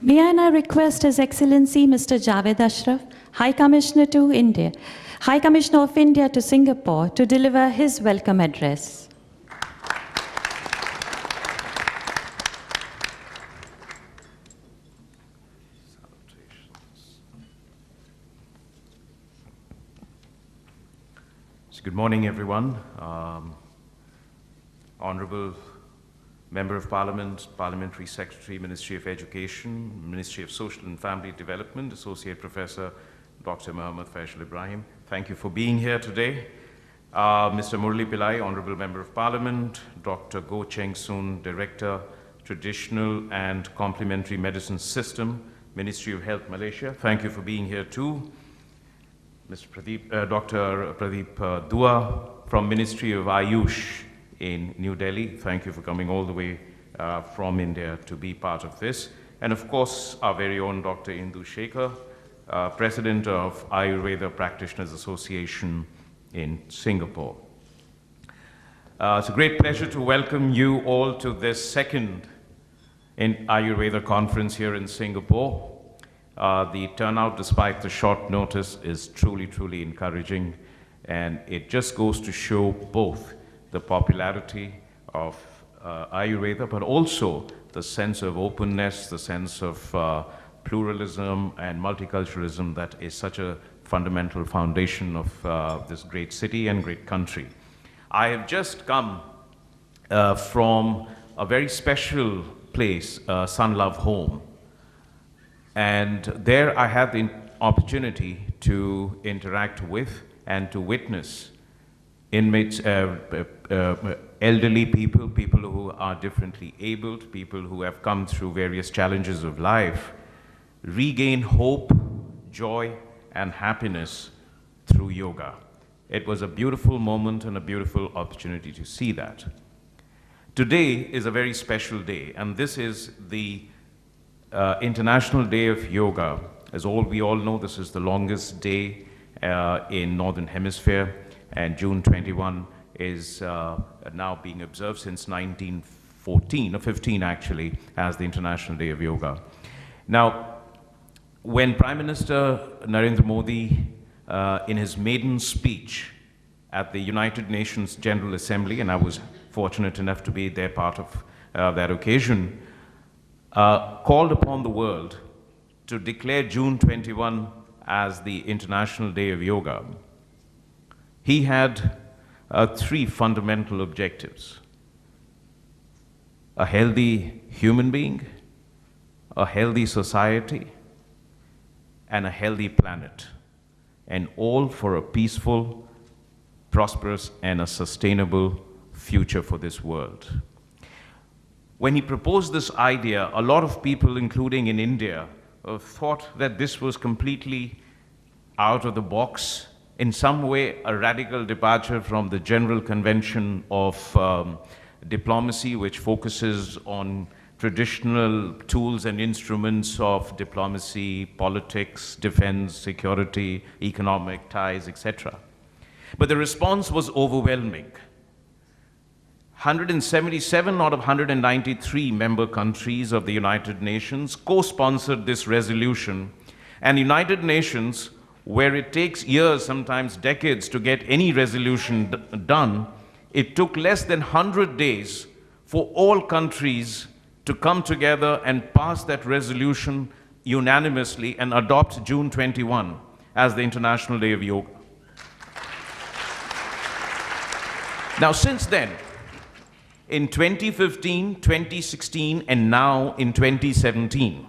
May I now request His Excellency Mr. Javed Ashraf, High Commissioner to India, High Commissioner of India to Singapore, to deliver his welcome address. Good morning, everyone. Honorable Member of Parliament, Parliamentary Secretary, Ministry of Education, Ministry of Social and Family Development, Associate Professor Dr. Muhammad Faisal Ibrahim, thank you for being here today. Mr. Murli Pillai, Honorable Member of Parliament, Dr. Go Cheng Soon, Director, Traditional and Complementary Medicine System, Ministry of Health, Malaysia, thank you for being here too. Dr. Pradeep Dua from Ministry of Ayush in New Delhi. Thank you for coming all the way from India to be part of this. And of course, our very own Dr. Indu Shekhar, President of Ayurveda Practitioners Association in Singapore. It's a great pleasure to welcome you all to this second Ayurveda conference here in Singapore. The turnout, despite the short notice, is truly, truly encouraging, and it just goes to show both the popularity of Ayurveda, but also the sense of openness, the sense of pluralism and multiculturalism that is such a fundamental foundation of this great city and great country. I have just come from a very special place, Sun Love Home. And there I had the opportunity to interact with and to witness inmates, elderly people, people who are differently abled, people who have come through various challenges of life, regain hope, joy, and happiness through yoga. It was a beautiful moment and a beautiful opportunity to see that. Today is a very special day, and this is the International Day of Yoga. As we all know, this is the longest day in Northern Hemisphere, and June 21 is now being observed since 1914, or 15 actually, as the International Day of Yoga. Now, when Prime Minister Narendra Modi, in his maiden speech at the United Nations General Assembly, and I was fortunate enough to be there part of that occasion, called upon the world to declare June 21 as the International Day of Yoga, he had three fundamental objectives: a healthy human being, a healthy society, and a healthy planet, and all for a peaceful, prosperous, and a sustainable future for this world. When he proposed this idea, a lot of people, including in India, thought that this was completely out of the box, in some way a radical departure from the general convention of diplomacy, which focuses on traditional tools and instruments of diplomacy, politics, defense, security, economic ties, etc. But the response was overwhelming. 177 out of 193 member countries of the United Nations co-sponsored this resolution, and the United Nations, where it takes years, sometimes decades, to get any resolution done, it took less than 100 days for all countries to come together and pass that resolution unanimously and adopt June 21 as the International Day of Yoga. Now, since then, in 2015, 2016, and now in 2017,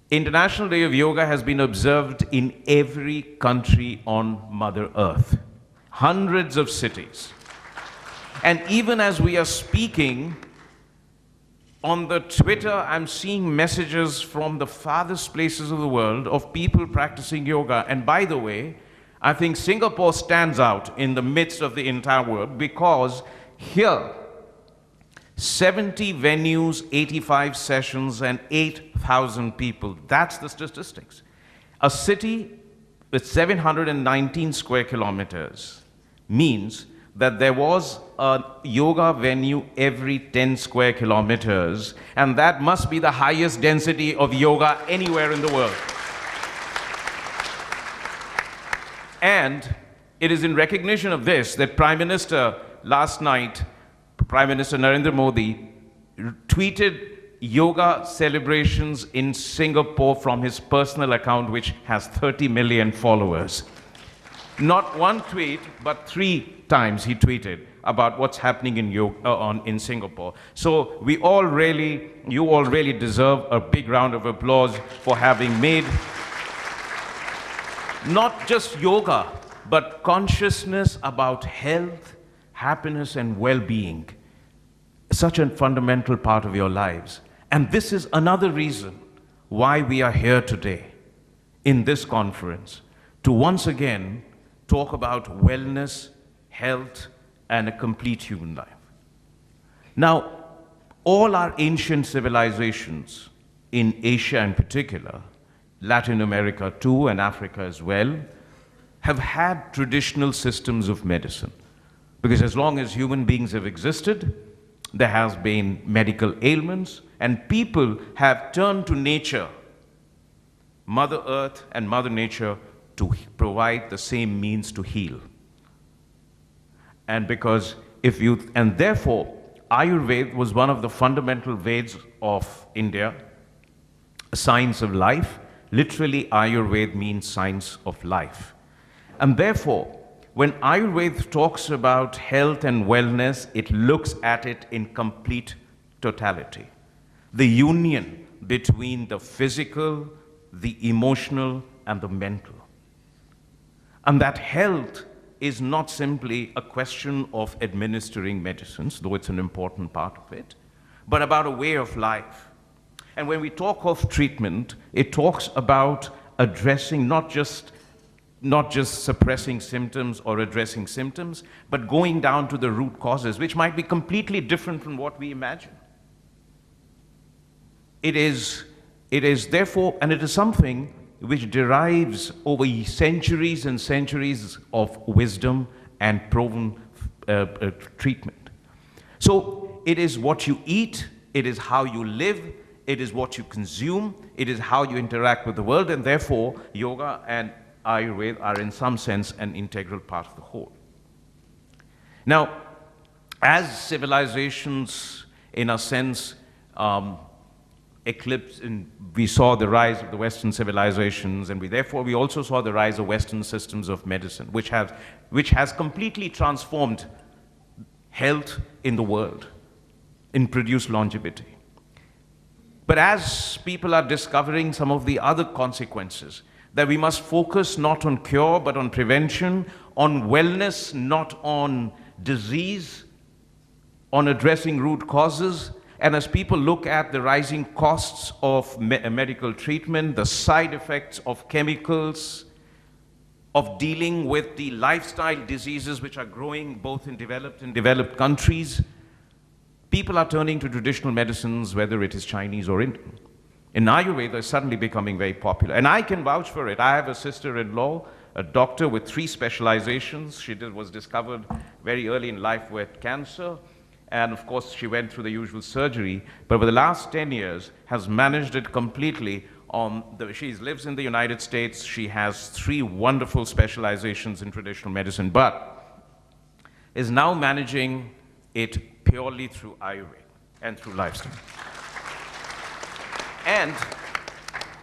International Day of Yoga has been observed in every country on Mother Earth, hundreds of cities. And even as we are speaking, on the Twitter, I'm seeing messages from the farthest places of the world of people practicing yoga. And by the way, I think Singapore stands out in the midst of the entire world, because here, 70 venues, 85 sessions, and 8,000 people. That's the statistics. A city with 719 square kilometers means that there was a yoga venue every 10 square kilometers, and that must be the highest density of yoga anywhere in the world. And it is in recognition of this that Prime Minister last night, Prime Minister Narendra Modi, tweeted yoga celebrations in Singapore from his personal account, which has 30 million followers. Not one tweet, but 3 times he tweeted about what's happening in in Singapore. So you all really deserve a big round of applause for having made not just yoga, but consciousness about health, happiness, and well-being such a fundamental part of your lives. And this is another reason why we are here today in this conference, to once again talk about wellness, health, and a complete human life. Now, all our ancient civilizations, in Asia in particular, Latin America too, and Africa as well, have had traditional systems of medicine. Because as long as human beings have existed, there has been medical ailments, and people have turned to nature, Mother Earth and Mother Nature, to provide the same means to heal. And therefore, Ayurveda was one of the fundamental Veds of India, a science of life. Literally, Ayurveda means science of life. And therefore, when Ayurveda talks about health and wellness, it looks at it in complete totality. The union between the physical, the emotional, and the mental. And that health is not simply a question of administering medicines, though it's an important part of it, but about a way of life. And when we talk of treatment, it talks about addressing not just suppressing symptoms or addressing symptoms, but going down to the root causes, which might be completely different from what we imagine. It is therefore, and it is something which derives over centuries and centuries of wisdom and proven treatment. So it is what you eat, it is how you live, it is what you consume, it is how you interact with the world, and therefore yoga and Ayurveda are in some sense an integral part of the whole. Now, as civilizations, in a sense, eclipsed, and we saw the rise of the Western civilizations, and we also saw the rise of Western systems of medicine, which has completely transformed health in the world, and produced longevity. But as people are discovering some of the other consequences, that we must focus not on cure, but on prevention, on wellness, not on disease, on addressing root causes. And as people look at the rising costs of medical treatment, the side effects of chemicals, of dealing with the lifestyle diseases which are growing both in developed and developed countries, people are turning to traditional medicines, whether it is Chinese or Indian. In Ayurveda, it's suddenly becoming very popular. And I can vouch for it. I have a sister-in-law, a doctor with 3 specializations. She was discovered very early in life with cancer. And of course, she went through the usual surgery. But over the last 10 years, has managed it completely. She lives in the United States. She has 3 wonderful specializations in traditional medicine, but is now managing it purely through Ayurveda and through lifestyle. And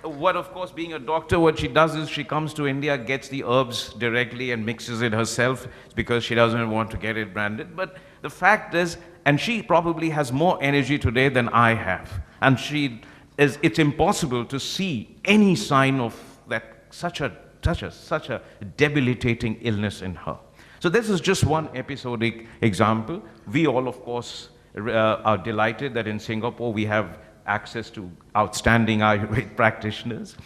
what, of course, being a doctor, what she does is she comes to India, gets the herbs directly and mixes it herself because she doesn't want to get it branded. But the fact is, and she probably has more energy today than I have. And it's impossible to see any sign of that such a debilitating illness in her. So this is just one episodic example. We all, of course, are delighted that in Singapore we have access to outstanding Ayurvedic practitioners.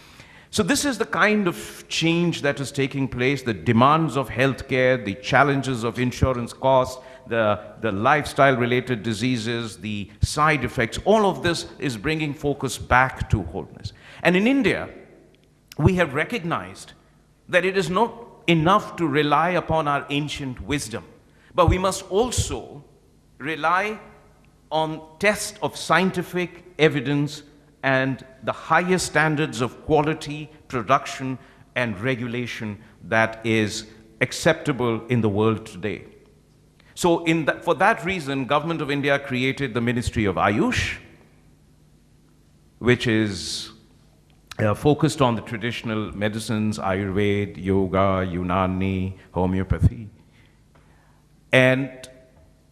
So this is the kind of change that is taking place, the demands of healthcare, the challenges of insurance costs, the lifestyle-related diseases, the side effects. All of this is bringing focus back to wholeness. And in India, we have recognized that it is not enough to rely upon our ancient wisdom, But we must also rely on tests of scientific evidence and the highest standards of quality, production, and regulation that is acceptable in the world today. So for that reason, Government of India created the Ministry of Ayush, which is focused on the traditional medicines, Ayurveda, Yoga, Unani, homeopathy, and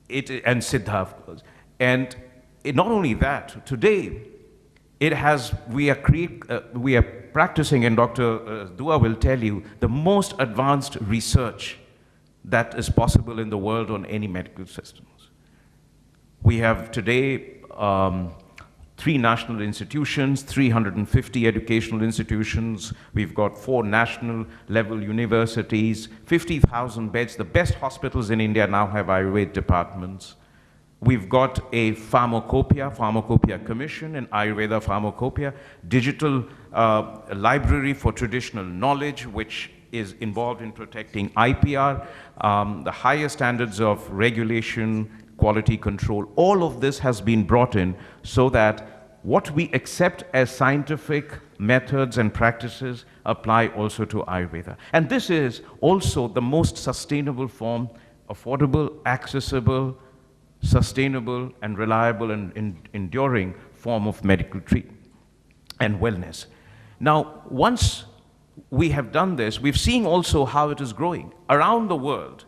Siddha, of course. And not only that, today we are practicing, and Dr. Dua will tell you, the most advanced research that is possible in the world on any medical systems. We have today 3 national institutions, 350 educational institutions. We've got 4 national level universities, 50,000 beds. The best hospitals in India now have Ayurveda departments. We've got a pharmacopoeia commission, and Ayurveda pharmacopoeia, digital library for traditional knowledge, which is involved in protecting IPR, the highest standards of regulation, quality control. All of this has been brought in so that what we accept as scientific methods and practices apply also to Ayurveda. And this is also the most sustainable form, affordable, accessible, sustainable, and reliable and enduring form of medical treatment and wellness. Now, once we have done this, we've seen also how it is growing around the world.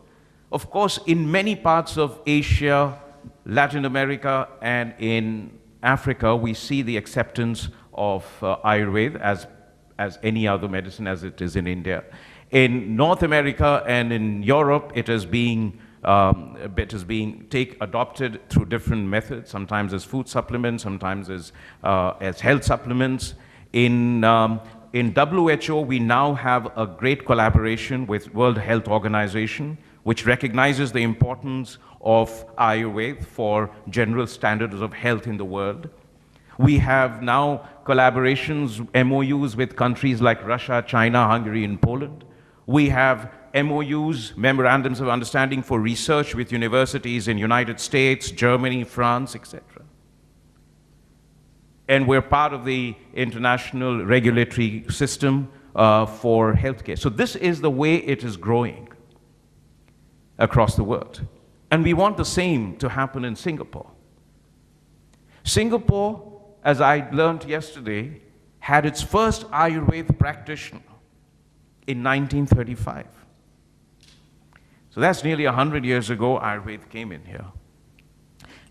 Of course, in many parts of Asia, Latin America, and in Africa, we see the acceptance of Ayurveda as any other medicine as it is in India. In North America and in Europe, it is being adopted through different methods, sometimes as food supplements, sometimes as health supplements. In WHO, we now have a great collaboration with World Health Organization, which recognizes the importance of Ayurveda for general standards of health in the world. We have now collaborations, MOUs with countries like Russia, China, Hungary, and Poland. We have MOUs, memorandums of understanding for research with universities in United States, Germany, France, etc. And we're part of the international regulatory system for healthcare. So this is the way it is growing across the world. And we want the same to happen in Singapore. Singapore, as I learned yesterday, had its first Ayurveda practitioner in 1935. So that's nearly 100 years ago Ayurveda came in here.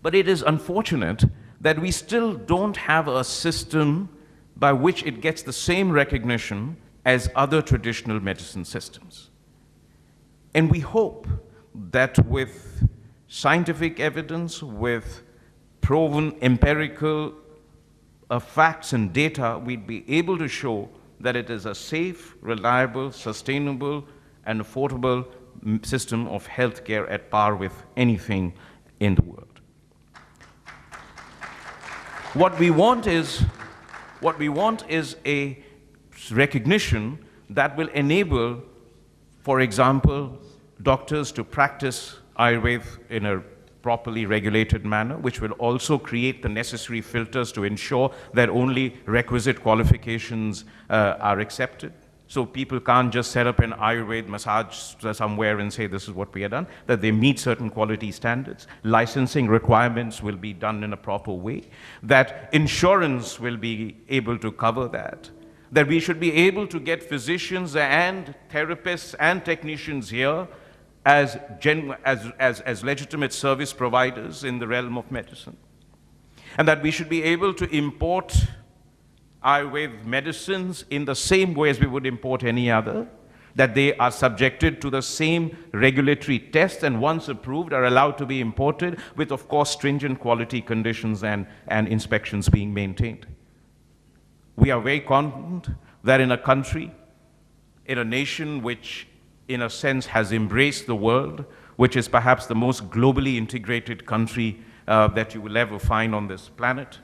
But it is unfortunate that we still don't have a system by which it gets the same recognition as other traditional medicine systems. And we hope that with scientific evidence, with proven empirical facts and data, we'd be able to show that it is a safe, reliable, sustainable, and affordable system of healthcare at par with anything in the world. What we want is a recognition that will enable, for example, doctors to practice Ayurveda in a properly regulated manner, which will also create the necessary filters to ensure that only requisite qualifications are accepted. So people can't just set up an Ayurveda massage somewhere and say this is what we have done, that they meet certain quality standards. Licensing requirements will be done in a proper way, that insurance will be able to cover that we should be able to get physicians and therapists and technicians here as legitimate service providers in the realm of medicine, and that we should be able to import Ayurveda medicines in the same way as we would import any other, that they are subjected to the same regulatory tests and once approved are allowed to be imported with, of course, stringent quality conditions and inspections being maintained. We are very confident that in a country, in a nation which in a sense has embraced the world, which is perhaps the most globally integrated country that you will ever find on this planet,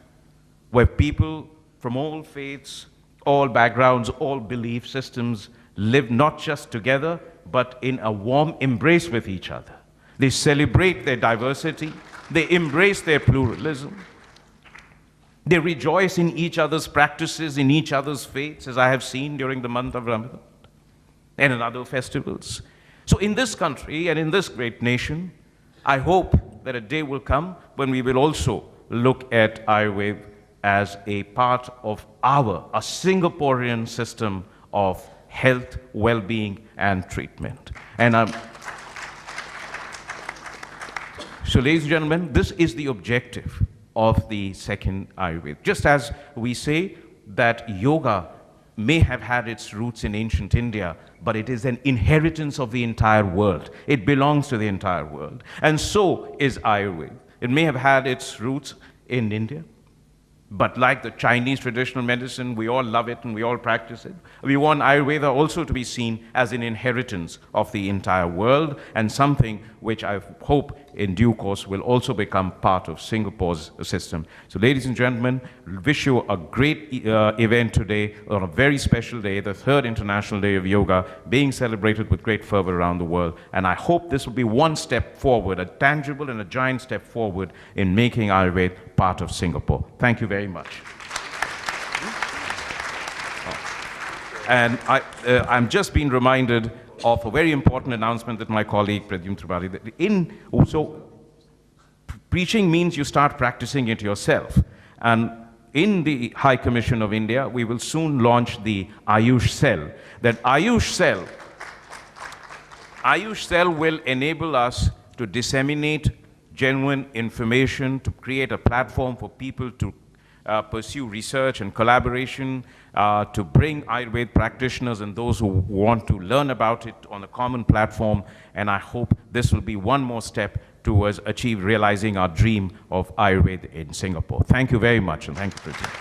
where people from all faiths, all backgrounds, all belief systems live not just together, but in a warm embrace with each other. They celebrate their diversity. They embrace their pluralism. They rejoice in each other's practices, in each other's faiths, as I have seen during the month of Ramadan and in other festivals. So in this country and in this great nation, I hope that a day will come when we will also look at Ayurveda as a part of a Singaporean system of health, well-being, and treatment. And so, ladies and gentlemen, this is the objective of the second Ayurveda. Just as we say that yoga may have had its roots in ancient India, but it is an inheritance of the entire world. It belongs to the entire world. And so is Ayurveda. It may have had its roots in India, but like the Chinese traditional medicine, we all love it and we all practice it. We want Ayurveda also to be seen as an inheritance of the entire world and something which I hope in due course will also become part of Singapore's system. So ladies and gentlemen, wish you a great event today on a very special day, the 3rd International Day of Yoga, being celebrated with great fervor around the world. And I hope this will be one step forward, a tangible and a giant step forward in making Ayurveda part of Singapore. Thank you very much. And I'm just being reminded of a very important announcement that my colleague Pradyum Tripathi, so preaching means you start practicing it yourself. And in the High Commission of India, we will soon launch the Ayush Cell. That Ayush Cell will enable us to disseminate genuine information, to create a platform for people to pursue research and collaboration, to bring Ayurveda practitioners and those who want to learn about it on a common platform. And I hope this will be one more step towards realizing our dream of Ayurveda in Singapore. Thank you very much, and thank you, President.